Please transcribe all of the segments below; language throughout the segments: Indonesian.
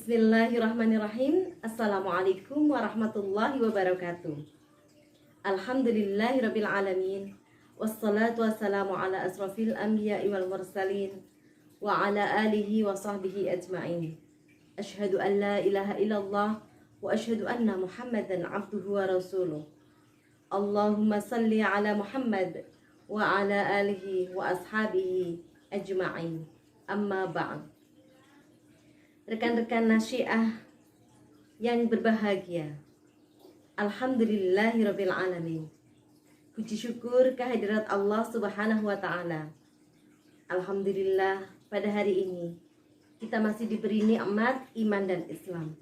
Bismillahirrahmanirrahim. Assalamualaikum warahmatullahi wabarakatuh. Alhamdulillahirabbil alamin. Wassalatu wassalamu ala asrafil anbiya'i wal mursalin wa ala alihi wa sahbihi ajma'in. Asyhadu an la ilaha illallah wa asyhadu anna Muhammadan abduhu wa rasuluh. Allahumma salli ala Muhammad wa ala alihi wa ashabihi ajma'in. Amma ba'd. Rekan-rekan Nasyiah yang berbahagia, Alhamdulillahirabbil alamin. Puji syukur kehadirat Allah Subhanahu wa taala. Alhamdulillah, pada hari ini kita masih diberi nikmat iman dan Islam,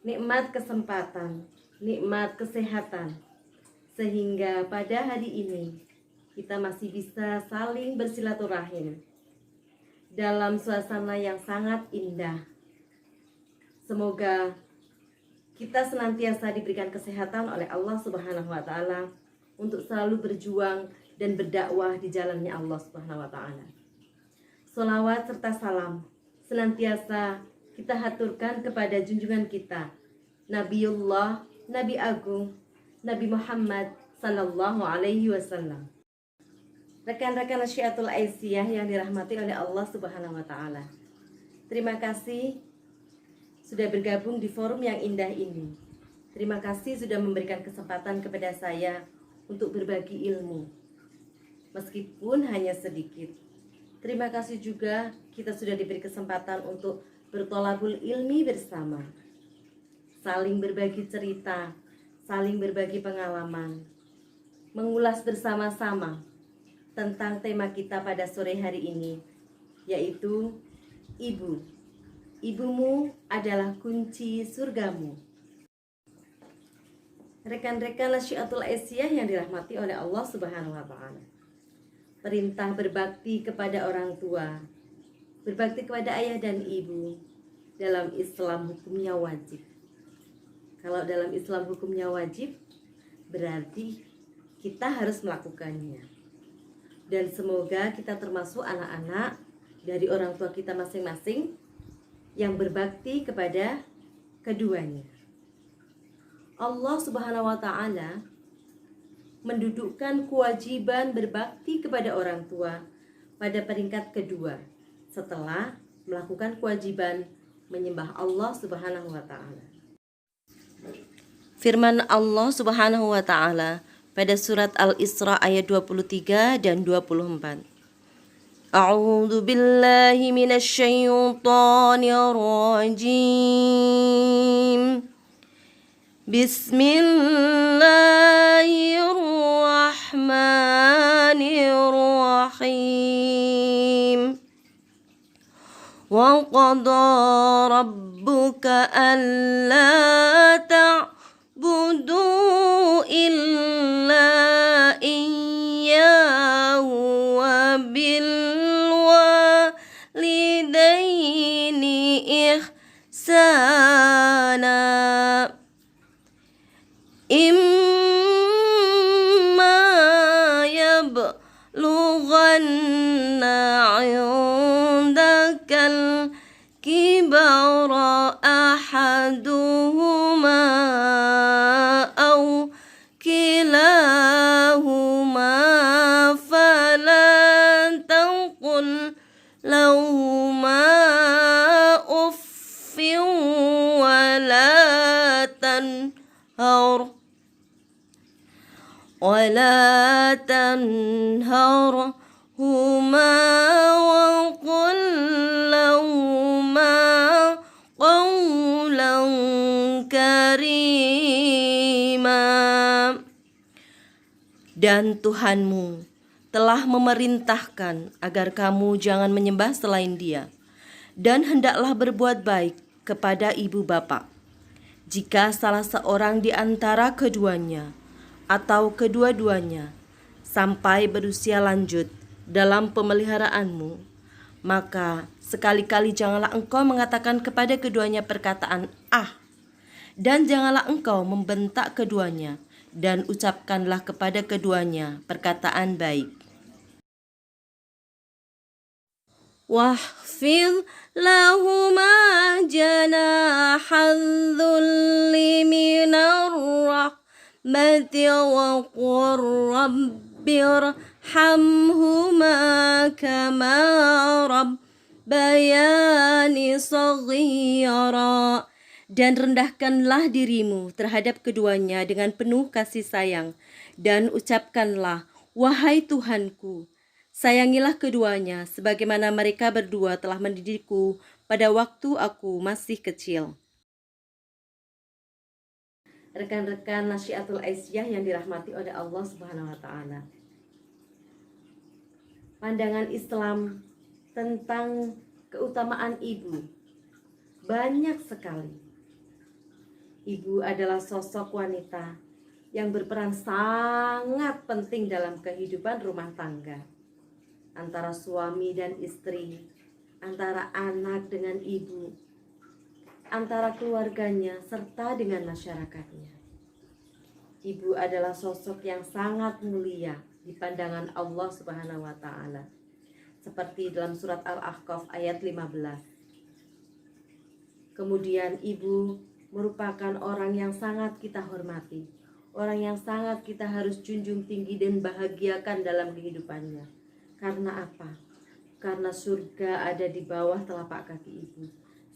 nikmat kesempatan, nikmat kesehatan, sehingga pada hari ini kita masih bisa saling bersilaturahim dalam suasana yang sangat indah. Semoga kita senantiasa diberikan kesehatan oleh Allah Subhanahu wa taala untuk selalu berjuang dan berdakwah di jalannya Allah Subhanahu wa taala. Sholawat serta salam senantiasa kita haturkan kepada junjungan kita, Nabiullah, Nabi Agung, Nabi Muhammad sallallahu alaihi wasallam. Rekan-rekan Nasyiatul Aisyah yang dirahmati oleh Allah Subhanahu wa taala. Terima kasih sudah bergabung di forum yang indah ini. Terima kasih sudah memberikan kesempatan kepada saya untuk berbagi ilmu, meskipun hanya sedikit. Terima kasih juga kita sudah diberi kesempatan untuk bertolabul ilmi bersama, saling berbagi cerita, saling berbagi pengalaman, mengulas bersama-sama tentang tema kita pada sore hari ini, yaitu Ibu. Ibumu adalah kunci surgamu. Rekan-rekan Nasyiatul Aisyah yang dirahmati oleh Allah Subhanahu wa taala. Perintah berbakti kepada orang tua, berbakti kepada ayah dan ibu dalam Islam hukumnya wajib. Kalau dalam Islam hukumnya wajib, berarti kita harus melakukannya. Dan semoga kita termasuk anak-anak dari orang tua kita masing-masing yang berbakti kepada keduanya. Allah Subhanahu wa taala mendudukkan kewajiban berbakti kepada orang tua pada peringkat kedua setelah melakukan kewajiban menyembah Allah Subhanahu wa taala. Firman Allah Subhanahu wa taala pada surat Al-Isra ayat 23 dan 24. A'udzu billahi minasy syaithanir rajim. Bismillahirrahmanirrahim. Wa qada rabbuka alla ta'budu illa iyyahu wa bil lidaini ihsana imma yablughanna 'indakal kibara ahaduhuma aw kilahuma falan taqul lahuma uffin wala tanharhuma wa qul lahuma qawlan karima. Dan Tuhanmu telah memerintahkan agar kamu jangan menyembah selain Dia, dan hendaklah berbuat baik kepada ibu bapa. Jika salah seorang di antara keduanya atau kedua-duanya sampai berusia lanjut dalam pemeliharaanmu, maka sekali-kali janganlah engkau mengatakan kepada keduanya perkataan "ah", dan janganlah engkau membentak keduanya, dan ucapkanlah kepada keduanya perkataan baik. Wahfidh lahuma janah الذل من الرحمة وقل رب ارحمهما كما ربياني صغيرا. Dan rendahkanlah dirimu terhadap keduanya dengan penuh kasih sayang, dan ucapkanlah, wahai Tuhanku, sayangilah keduanya sebagaimana mereka berdua telah mendidikku pada waktu aku masih kecil. Rekan-rekan Nasyiatul Aisyah yang dirahmati oleh Allah Subhanahu wa taala. Pandangan Islam tentang keutamaan ibu banyak sekali. Ibu adalah sosok wanita yang berperan sangat penting dalam kehidupan rumah tangga, antara suami dan istri, antara anak dengan ibu, antara keluarganya, serta dengan masyarakatnya. Ibu adalah sosok yang sangat mulia di pandangan Allah Subhanahu wa taala. Seperti dalam surat Al-Ahqaf ayat 15. Kemudian ibu merupakan orang yang sangat kita hormati, orang yang sangat kita harus junjung tinggi dan bahagiakan dalam kehidupannya. Karena apa? Karena surga ada di bawah telapak kaki ibu.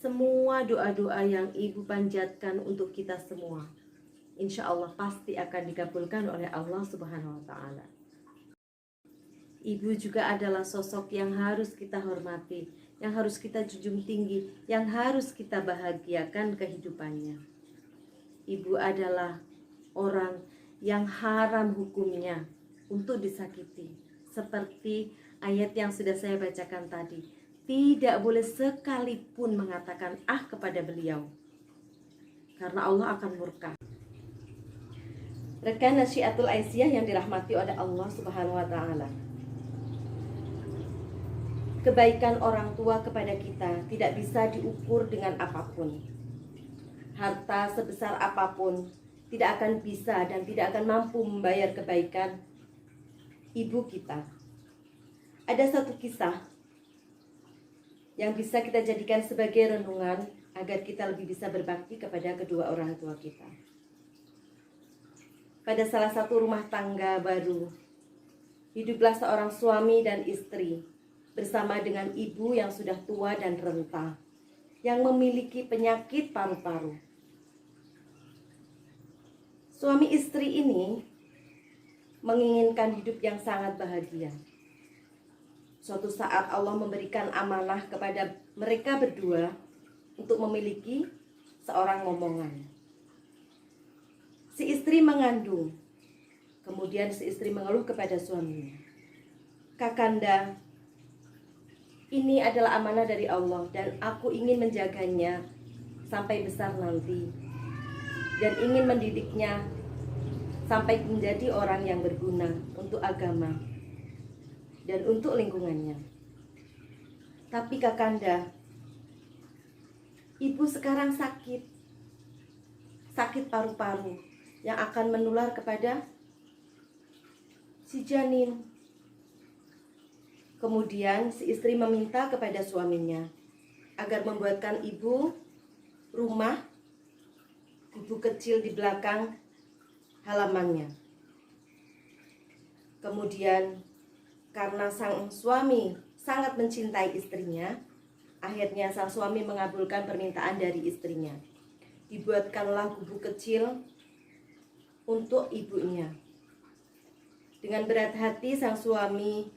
Semua doa-doa yang ibu panjatkan untuk kita semua, insya Allah pasti akan dikabulkan oleh Allah Subhanahu wa ta'ala. Ibu juga adalah sosok yang harus kita hormati, yang harus kita junjung tinggi, yang harus kita bahagiakan kehidupannya. Ibu adalah orang yang haram hukumnya untuk disakiti. Seperti ayat yang sudah saya bacakan tadi, tidak boleh sekalipun mengatakan kepada beliau, karena Allah akan murka. Rekan Nasyiatul Aisyah yang dirahmati oleh Allah Subhanahu wa ta'ala. Kebaikan orang tua kepada kita tidak bisa diukur dengan apapun. Harta sebesar apapun tidak akan bisa dan tidak akan mampu membayar kebaikan ibu kita. Ada satu kisah yang bisa kita jadikan sebagai renungan agar kita lebih bisa berbakti kepada kedua orang tua kita. Pada salah satu rumah tangga baru, hiduplah seorang suami dan istri bersama dengan ibu yang sudah tua dan renta, yang memiliki penyakit paru-paru. Suami istri ini menginginkan hidup yang sangat bahagia. Suatu saat Allah memberikan amanah kepada mereka berdua untuk memiliki seorang momongan. Si istri mengandung, kemudian si istri mengeluh kepada suaminya, "Kakanda, ini adalah amanah dari Allah dan aku ingin menjaganya sampai besar nanti dan ingin mendidiknya sampai menjadi orang yang berguna untuk agama dan untuk lingkungannya. Tapi Kakanda, ibu sekarang sakit paru-paru yang akan menular kepada si janin." Kemudian si istri meminta kepada suaminya agar membuatkan ibu rumah, ibu kecil di belakang halamannya. Kemudian karena sang suami sangat mencintai istrinya, akhirnya sang suami mengabulkan permintaan dari istrinya. Dibuatkanlah gubuk kecil untuk ibunya. Dengan berat hati sang suami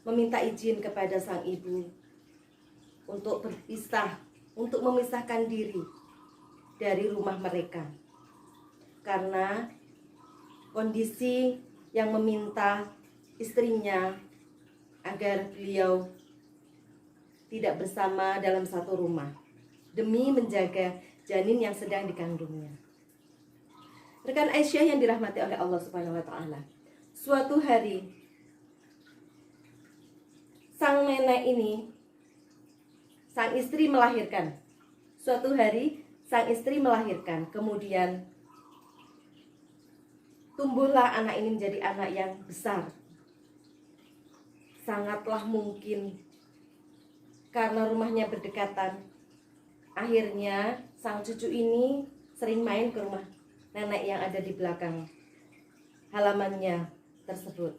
meminta izin kepada sang ibu untuk berpisah, untuk memisahkan diri dari rumah mereka. Karena kondisi yang meminta istrinya agar beliau tidak bersama dalam satu rumah demi menjaga janin yang sedang dikandungnya. Rekan Aisyah yang dirahmati oleh Allah Subhanahu wa taala. Suatu hari sang nenek ini, sang istri melahirkan. Suatu hari sang istri melahirkan, kemudian tumbuhlah anak ini menjadi anak yang besar. Sangatlah mungkin karena rumahnya berdekatan, Akhirnya sang cucu ini sering main ke rumah nenek yang ada di belakang halamannya tersebut.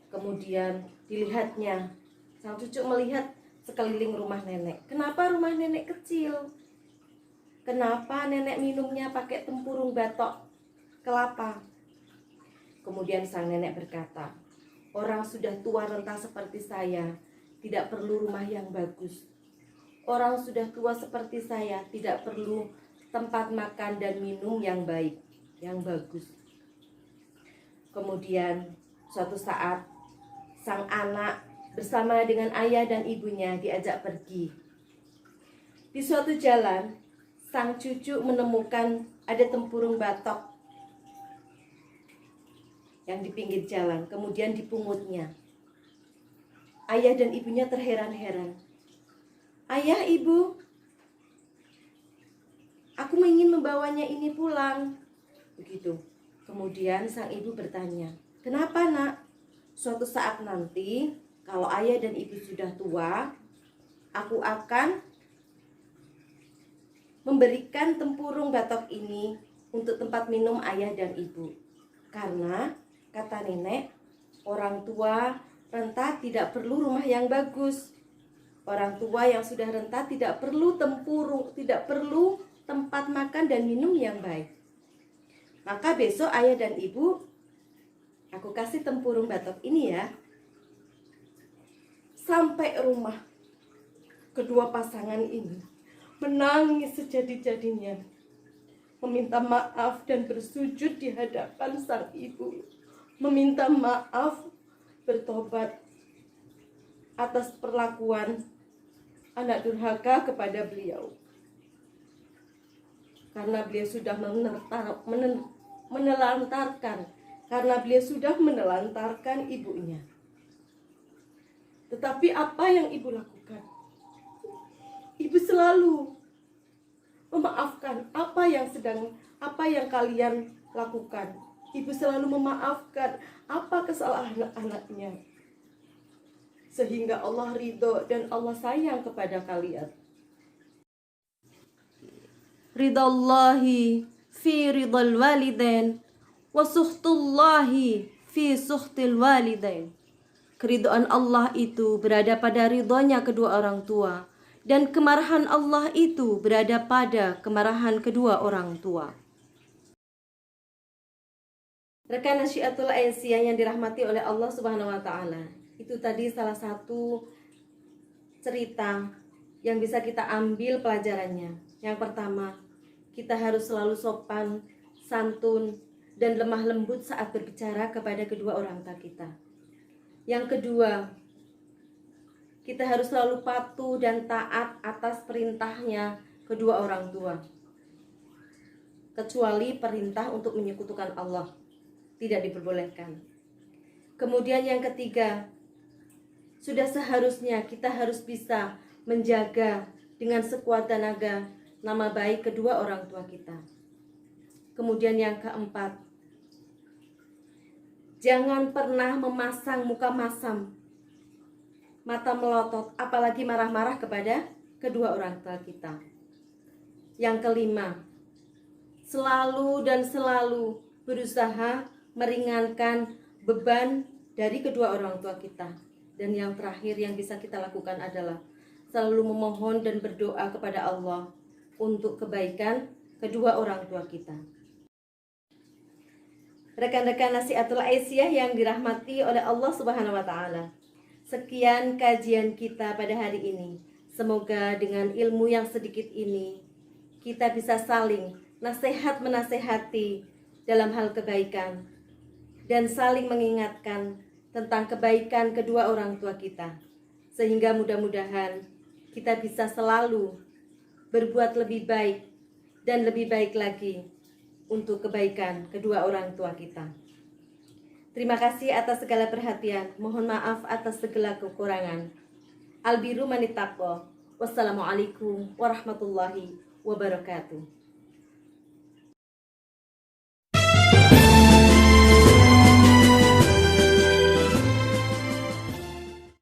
Kemudian dilihatnya, sang cucu melihat sekeliling rumah nenek. Kenapa rumah nenek kecil? Kenapa nenek minumnya pakai tempurung batok kelapa? Kemudian sang nenek berkata, orang sudah tua renta seperti saya tidak perlu rumah yang bagus. Orang sudah tua seperti saya tidak perlu tempat makan dan minum yang baik, yang bagus. Kemudian suatu saat sang anak bersama dengan ayah dan ibunya diajak pergi. Di suatu jalan, sang cucu menemukan ada tempurung batok yang di pinggir jalan, kemudian dipungutnya. Ayah dan ibunya terheran-heran. Ayah, ibu, aku ingin membawanya ini pulang. Begitu. Kemudian sang ibu bertanya, kenapa nak? Suatu saat nanti, kalau ayah dan ibu sudah tua, aku akan memberikan tempurung batok ini untuk tempat minum ayah dan ibu. Karena, kata nenek, orang tua renta tidak perlu rumah yang bagus. Orang tua yang sudah renta tidak perlu tempurung, tidak perlu tempat makan dan minum yang baik. Maka besok ayah dan ibu, aku kasih tempurung batok ini ya. Sampai rumah, kedua pasangan ini menangis sejadi-jadinya, meminta maaf dan bersujud di hadapan sang ibu, meminta maaf, bertobat atas perlakuan anak durhaka kepada beliau, karena beliau sudah menelantarkan ibunya. Tetapi apa yang ibu lakukan? Ibu selalu memaafkan apa yang kalian lakukan. Ibu selalu memaafkan apa kesalahan anak-anaknya, sehingga Allah ridho dan Allah sayang kepada kalian. Ridallahi fi ridal walidain wa suhtullahi fi suhtil walidain. Keridhaan Allah itu berada pada ridhonya kedua orang tua, dan kemarahan Allah itu berada pada kemarahan kedua orang tua. Rekan Nasyiatul Aisyah yang dirahmati oleh Allah Subhanahu wa taala. Itu tadi salah satu cerita yang bisa kita ambil pelajarannya. Yang pertama, kita harus selalu sopan, santun, dan lemah lembut saat berbicara kepada kedua orang tua kita. Yang kedua, kita harus selalu patuh dan taat atas perintahnya kedua orang tua, kecuali perintah untuk menyekutukan Allah, tidak diperbolehkan. Kemudian yang ketiga, sudah seharusnya kita harus bisa menjaga dengan sekuat tenaga nama baik kedua orang tua kita. Kemudian yang keempat, jangan pernah memasang muka masam, mata melotot, apalagi marah-marah kepada kedua orang tua kita. Yang kelima, selalu berusaha meringankan beban dari kedua orang tua kita. Dan yang terakhir yang bisa kita lakukan adalah selalu memohon dan berdoa kepada Allah untuk kebaikan kedua orang tua kita. Rekan-rekan Nasyiatul Aisyah yang dirahmati oleh Allah Subhanahu wa taala. Sekian kajian kita pada hari ini. Semoga dengan ilmu yang sedikit ini kita bisa saling nasihat menasehati dalam hal kebaikan dan saling mengingatkan tentang kebaikan kedua orang tua kita, sehingga mudah-mudahan kita bisa selalu berbuat lebih baik dan lebih baik lagi untuk kebaikan kedua orang tua kita. Terima kasih atas segala perhatian. Mohon maaf atas segala kekurangan. Albiru manitaqwa. Wassalamualaikum warahmatullahi wabarakatuh.